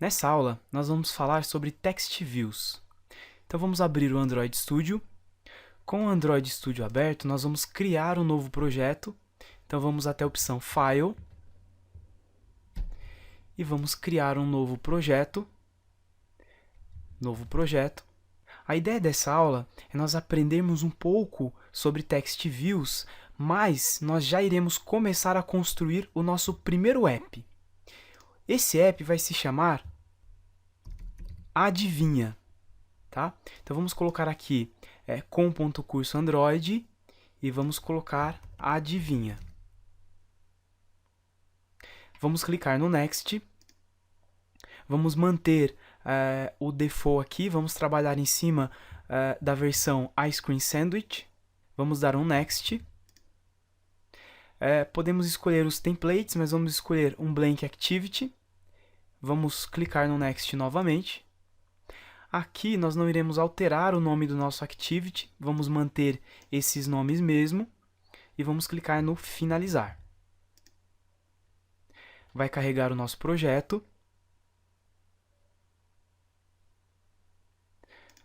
Nessa aula, nós vamos falar sobre Text Views. Então vamos abrir o Android Studio. Com o Android Studio aberto, nós vamos criar um novo projeto. Então vamos até a opção File e vamos criar um novo projeto. A ideia dessa aula é nós aprendermos um pouco sobre Text Views, mas nós já iremos começar a construir o nosso primeiro app. Esse app vai se chamar Adivinha, tá? Então vamos colocar aqui com.curso Android e vamos colocar Adivinha. Vamos clicar no Next. Vamos manter o default aqui, vamos trabalhar em cima da versão Ice Cream Sandwich. Vamos dar um Next. Podemos escolher os templates, mas vamos escolher um Blank Activity. Vamos clicar no Next novamente. Aqui nós não iremos alterar o nome do nosso Activity, vamos manter esses nomes mesmo e vamos clicar no Finalizar. Vai carregar o nosso projeto.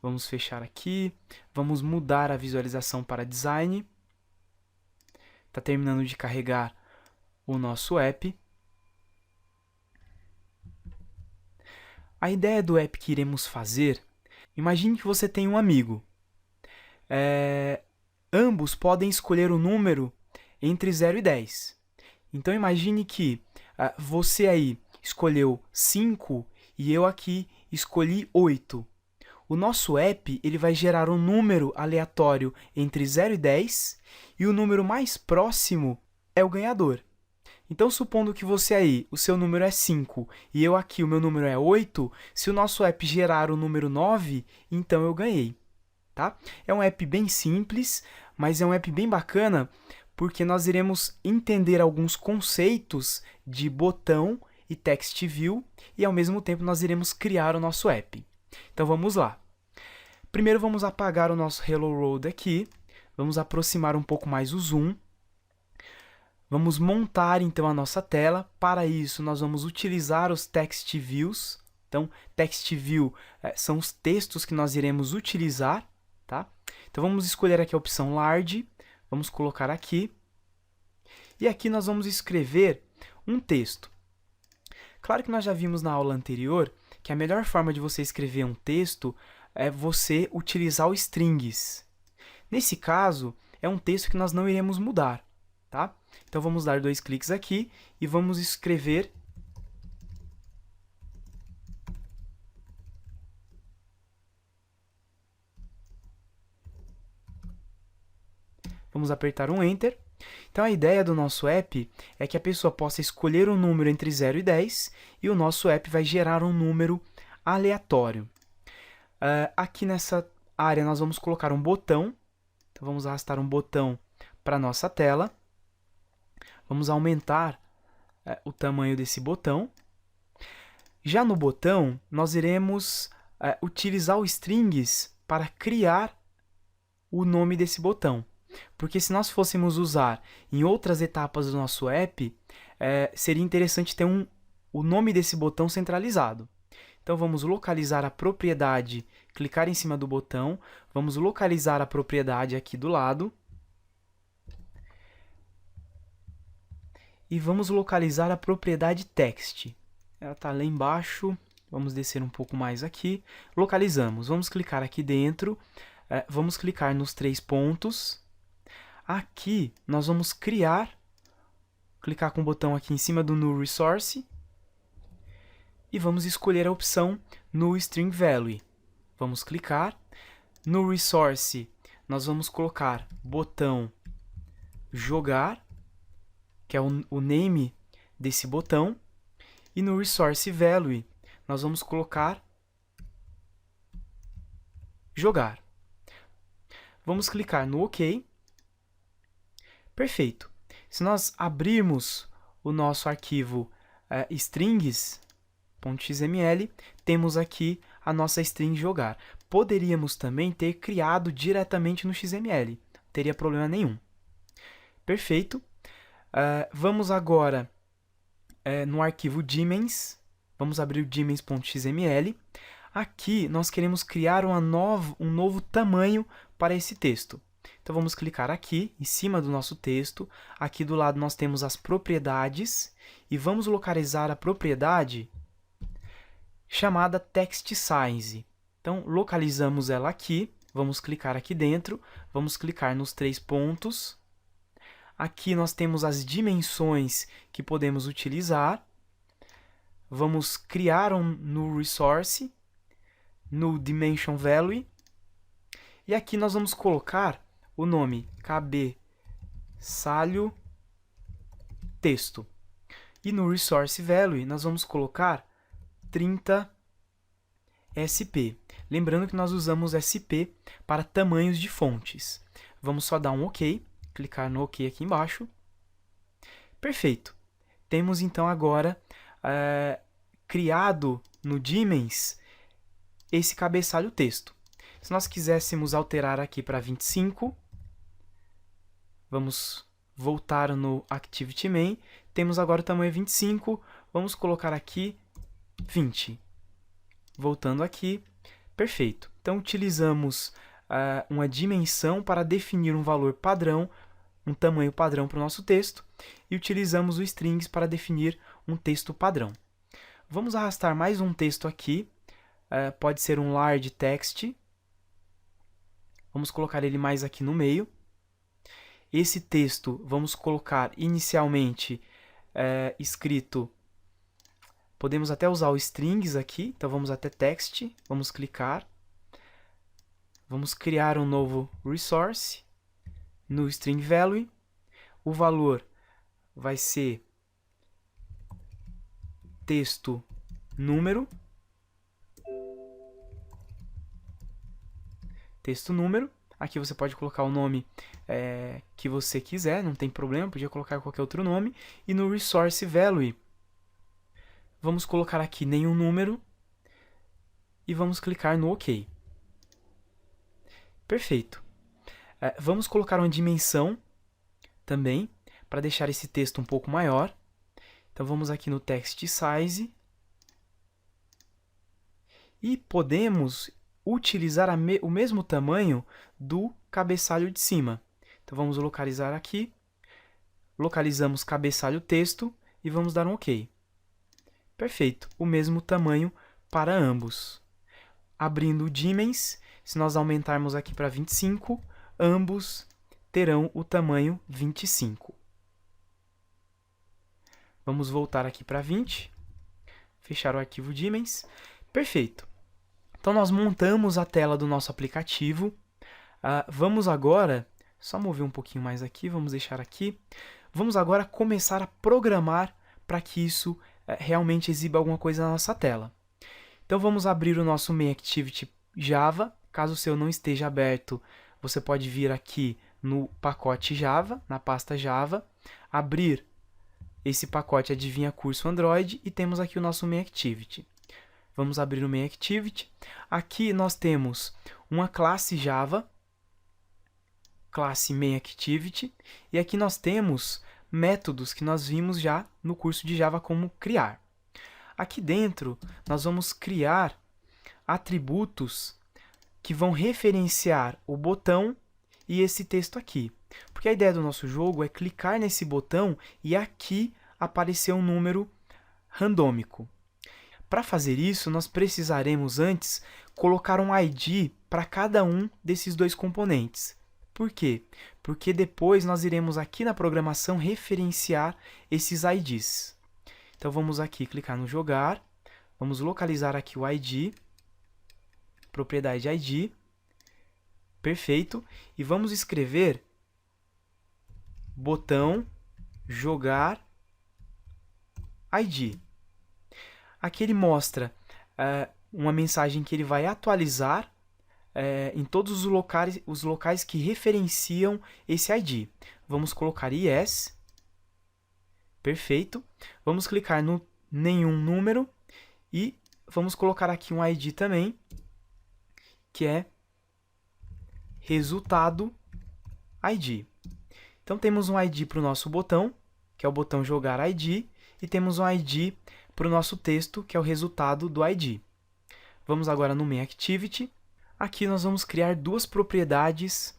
Vamos fechar aqui, vamos mudar a visualização para Design. Está terminando de carregar o nosso app. A ideia do app que iremos fazer, imagine que você tem um amigo. Ambos podem escolher o número entre 0 e 10. Então imagine que você aí escolheu 5 e eu aqui escolhi 8. O nosso app ele vai gerar um número aleatório entre 0 e 10 e o número mais próximo é o ganhador. Então, supondo que você aí, o seu número é 5 e eu aqui, o meu número é 8, se o nosso app gerar o número 9, então eu ganhei. Tá? É um app bem simples, mas é um app bem bacana porque nós iremos entender alguns conceitos de botão e text view e ao mesmo tempo nós iremos criar o nosso app. Então vamos lá. Primeiro vamos apagar o nosso Hello World aqui, vamos aproximar um pouco mais o zoom. Vamos montar então a nossa tela. Para isso nós vamos utilizar os text views. Então text view são os textos que nós iremos utilizar, tá? Então vamos escolher aqui a opção Large, vamos colocar aqui. E aqui nós vamos escrever um texto. Claro que nós já vimos na aula anterior que a melhor forma de você escrever um texto é você utilizar o strings. Nesse caso, é um texto que nós não iremos mudar, tá? Então vamos dar 2 cliques aqui e vamos escrever vamos apertar um Enter. Então a ideia do nosso app é que a pessoa possa escolher um número entre 0 e 10 e o nosso app vai gerar um número aleatório. Aqui nessa área nós vamos colocar um botão. Então vamos arrastar um botão para a nossa tela. Vamos aumentar o tamanho desse botão. Já no botão, nós iremos utilizar o strings para criar o nome desse botão. Porque se nós fôssemos usar em outras etapas do nosso app, seria interessante ter o nome desse botão centralizado. Então vamos localizar a propriedade, clicar em cima do botão, vamos localizar a propriedade aqui do lado. E vamos localizar a propriedade text. Ela está lá embaixo, vamos descer um pouco mais aqui. Localizamos, vamos clicar aqui dentro, vamos clicar nos 3 pontos. Aqui nós vamos clicar com o botão aqui em cima do New Resource. E vamos escolher a opção No String Value. Vamos clicar. No Resource, nós vamos colocar botão jogar, que é o name desse botão. E no Resource Value, nós vamos colocar jogar. Vamos clicar no OK. Perfeito. Se nós abrirmos o nosso arquivo strings.xml, temos aqui a nossa string jogar. Poderíamos também ter criado diretamente no XML, não teria problema nenhum. Perfeito. Vamos agora no arquivo Dimens Vamos abrir o dimens.xml. Aqui nós queremos criar um novo tamanho para esse texto. Então vamos clicar aqui, em cima do nosso texto. Aqui do lado nós temos as propriedades e vamos localizar a propriedade chamada text size. Então localizamos ela aqui, vamos clicar aqui dentro, vamos clicar nos 3 pontos. Aqui nós temos as dimensões que podemos utilizar. Vamos criar um new resource, no dimension value, e aqui nós vamos colocar o nome cabeçalho texto. E no resource value nós vamos colocar 30 SP. Lembrando que nós usamos SP para tamanhos de fontes. Vamos só dar um OK, clicar no OK aqui embaixo. Perfeito. Temos então agora criado no Dimens esse cabeçalho texto. Se nós quiséssemos alterar aqui para 25, vamos voltar no ActivityMain, temos agora o tamanho 25, vamos colocar aqui 20. Voltando aqui, perfeito. Então utilizamos uma dimensão para definir um valor padrão, um tamanho padrão para o nosso texto, e utilizamos o strings para definir um texto padrão. Vamos arrastar mais um texto aqui, pode ser um large text. Vamos colocar ele mais aqui no meio. Esse texto vamos colocar inicialmente escrito, podemos até usar o strings aqui, então vamos até text, vamos clicar. Vamos criar um novo resource no string value. O valor vai ser texto número. Texto número. Aqui você pode colocar o nome que você quiser, não tem problema, podia colocar qualquer outro nome. E no resource value, vamos colocar aqui nenhum número e vamos clicar no OK. Perfeito. Vamos colocar uma dimensão também, para deixar esse texto um pouco maior. Então vamos aqui no text size e podemos utilizar o mesmo tamanho do cabeçalho de cima. Então vamos localizar aqui, localizamos cabeçalho texto e vamos dar um OK. Perfeito, o mesmo tamanho para ambos. Abrindo o Dimens, se nós aumentarmos aqui para 25, ambos terão o tamanho 25. Vamos voltar aqui para 20, fechar o arquivo Dimens. Perfeito. Então, nós montamos a tela do nosso aplicativo. Vamos agora, só mover um pouquinho mais aqui, vamos deixar aqui. Vamos agora começar a programar para que isso realmente exiba alguma coisa na nossa tela. Então, vamos abrir o nosso Main Activity Java. Caso o seu não esteja aberto, você pode vir aqui no pacote Java, na pasta Java, abrir esse pacote Adivinha Curso Android e temos aqui o nosso Main Activity. Vamos abrir o Main Activity. Aqui nós temos uma classe Java, classe Main Activity, e aqui nós temos métodos que nós vimos já no curso de Java como criar. Aqui dentro nós vamos criar atributos que vão referenciar o botão e esse texto aqui. Porque a ideia do nosso jogo é clicar nesse botão e aqui aparecer um número randômico. Para fazer isso, nós precisaremos antes colocar um ID para cada um desses dois componentes. Por quê? Porque depois nós iremos aqui na programação referenciar esses IDs. Então vamos aqui clicar no jogar, vamos localizar aqui o ID, propriedade ID, perfeito, e vamos escrever botão jogar ID. Aqui ele mostra uma mensagem que ele vai atualizar em todos os locais que referenciam esse ID. Vamos colocar yes, perfeito. Vamos clicar no nenhum número e vamos colocar aqui um ID também, que é resultado ID. Então temos um ID para o nosso botão, que é o botão jogar ID, e temos um ID para o nosso texto, que é o resultado do ID. Vamos agora no MainActivity. Aqui nós vamos criar duas propriedades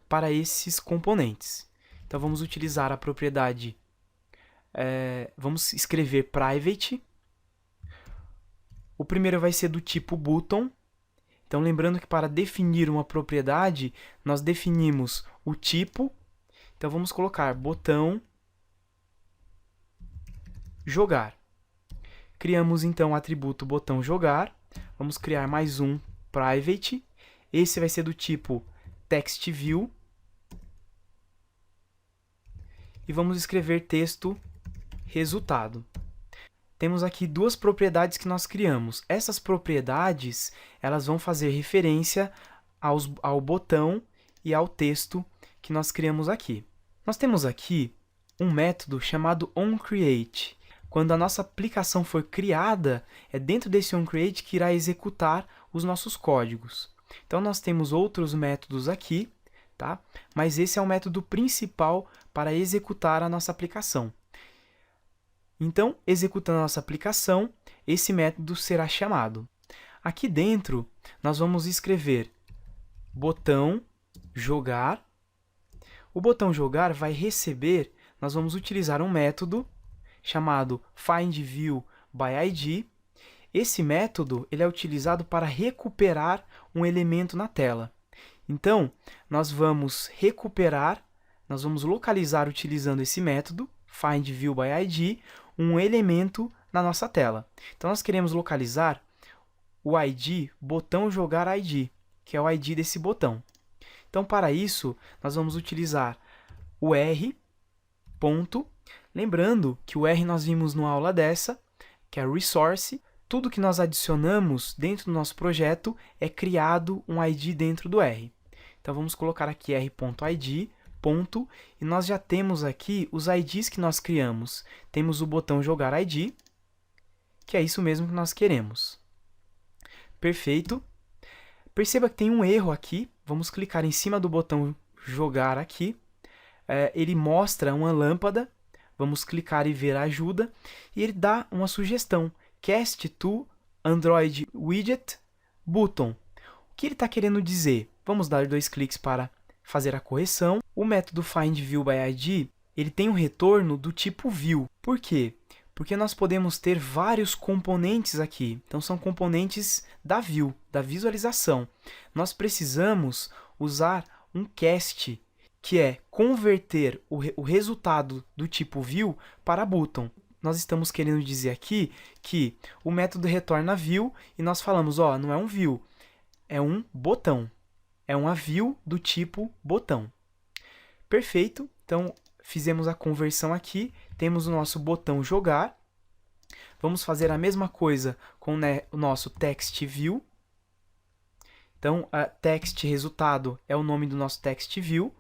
para esses componentes. Então, vamos utilizar a propriedade, vamos escrever private. O primeiro vai ser do tipo button. Então, lembrando que para definir uma propriedade, nós definimos o tipo. Então, vamos colocar botão jogar. Criamos, então, o atributo botão jogar. Vamos criar mais um private. Esse vai ser do tipo textView. E vamos escrever texto resultado. Temos aqui duas propriedades que nós criamos. Essas propriedades, elas vão fazer referência ao botão e ao texto que nós criamos aqui. Nós temos aqui um método chamado onCreate. Quando a nossa aplicação for criada, é dentro desse onCreate que irá executar os nossos códigos. Então, nós temos outros métodos aqui, tá? Mas esse é o método principal para executar a nossa aplicação. Então, executando a nossa aplicação, esse método será chamado. Aqui dentro, nós vamos escrever botão jogar. O botão jogar vai receber, nós vamos utilizar um método chamado findViewById. Esse método ele é utilizado para recuperar um elemento na tela. Então, nós vamos recuperar, nós vamos localizar utilizando esse método, findViewById, um elemento na nossa tela. Então, nós queremos localizar o ID botão jogar ID, que é o ID desse botão. Então, para isso, nós vamos utilizar o R, ponto. Lembrando que o R nós vimos numa aula dessa, que é resource. Tudo que nós adicionamos dentro do nosso projeto é criado um ID dentro do R. Então, vamos colocar aqui r.id, ponto, e nós já temos aqui os IDs que nós criamos. Temos o botão jogar ID, que é isso mesmo que nós queremos. Perfeito. Perceba que tem um erro aqui. Vamos clicar em cima do botão jogar aqui. Ele mostra uma lâmpada. Vamos clicar e ver a ajuda. E ele dá uma sugestão. Cast to Android Widget Button. O que ele está querendo dizer? Vamos dar 2 cliques para fazer a correção. O método findViewById, ele tem um retorno do tipo view. Por quê? Porque nós podemos ter vários componentes aqui. Então, são componentes da view, da visualização. Nós precisamos usar um cast, que é converter o resultado do tipo view para button. Nós estamos querendo dizer aqui que o método retorna view e nós falamos, ó, não é um view, é um botão. É uma view do tipo botão. Perfeito. Então, fizemos a conversão aqui. Temos o nosso botão jogar. Vamos fazer a mesma coisa com o nosso text view. Então, a text resultado é o nome do nosso text view.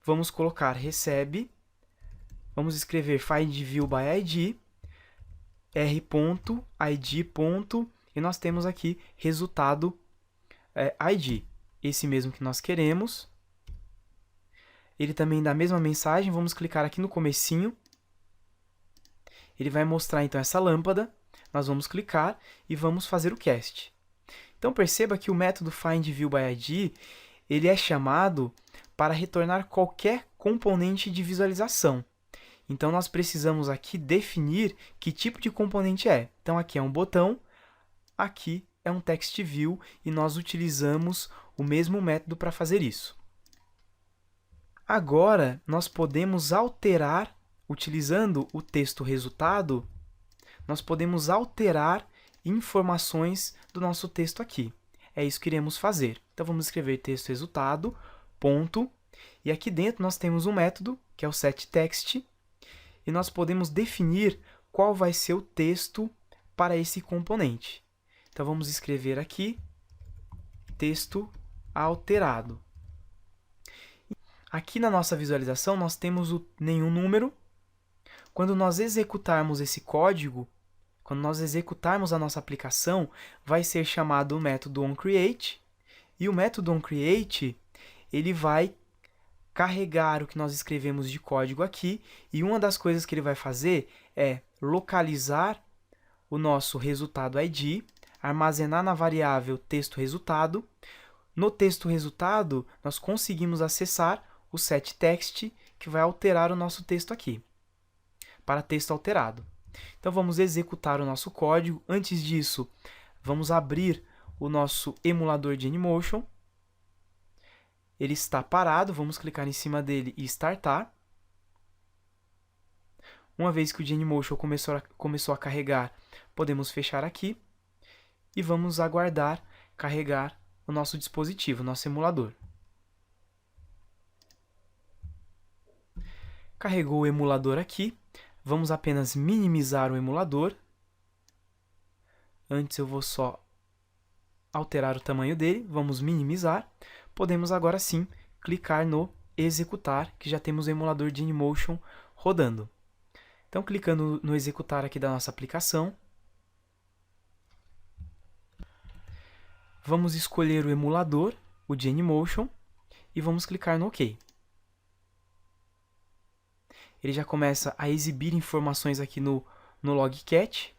Vamos colocar recebe. Vamos escrever findViewById, r.id. E nós temos aqui resultado ID. Esse mesmo que nós queremos. Ele também dá a mesma mensagem. Vamos clicar aqui no comecinho. Ele vai mostrar então essa lâmpada. Nós vamos clicar e vamos fazer o cast. Então perceba que o método findViewById, ele é chamado para retornar qualquer componente de visualização. Então nós precisamos aqui definir que tipo de componente é. Então aqui é um botão, aqui é um text view e nós utilizamos o mesmo método para fazer isso. Agora, nós podemos alterar, utilizando o texto resultado, nós podemos alterar informações do nosso texto aqui. É isso que iremos fazer. Então, vamos escrever texto resultado, ponto, e aqui dentro nós temos um método, que é o setText, e nós podemos definir qual vai ser o texto para esse componente. Então, vamos escrever aqui, texto alterado. Aqui na nossa visualização, nós temos nenhum número. Quando nós executarmos esse código, quando nós executarmos a nossa aplicação, vai ser chamado o método onCreate. E o método onCreate, ele vai carregar o que nós escrevemos de código aqui. E uma das coisas que ele vai fazer é localizar o nosso resultado ID, armazenar na variável texto resultado. No texto resultado, nós conseguimos acessar o setText, que vai alterar o nosso texto aqui, para texto alterado. Então, vamos executar o nosso código. Antes disso, vamos abrir o nosso emulador de Genymotion. Ele está parado, vamos clicar em cima dele e startar. Uma vez que o Genymotion começou a carregar, podemos fechar aqui e vamos aguardar carregar o nosso dispositivo, nosso emulador. Carregou o emulador aqui, vamos apenas minimizar o emulador. Antes eu vou só alterar o tamanho dele, vamos minimizar. Podemos agora sim clicar no executar, que já temos o emulador de Genymotion rodando. Então, clicando no executar aqui da nossa aplicação, vamos escolher o emulador, o Genymotion, e vamos clicar no OK. Ele já começa a exibir informações aqui no logcat.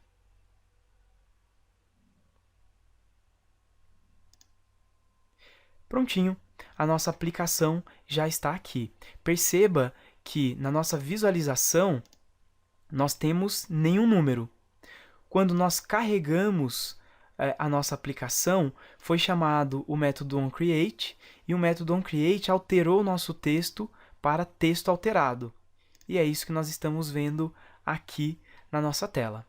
Prontinho, a nossa aplicação já está aqui. Perceba que na nossa visualização nós temos nenhum número. Quando nós carregamos a nossa aplicação, foi chamado o método onCreate, e o método onCreate alterou o nosso texto para texto alterado. E é isso que nós estamos vendo aqui na nossa tela.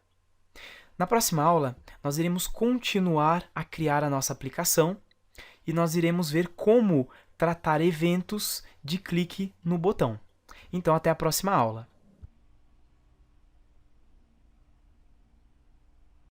Na próxima aula, nós iremos continuar a criar a nossa aplicação e nós iremos ver como tratar eventos de clique no botão. Então, até a próxima aula.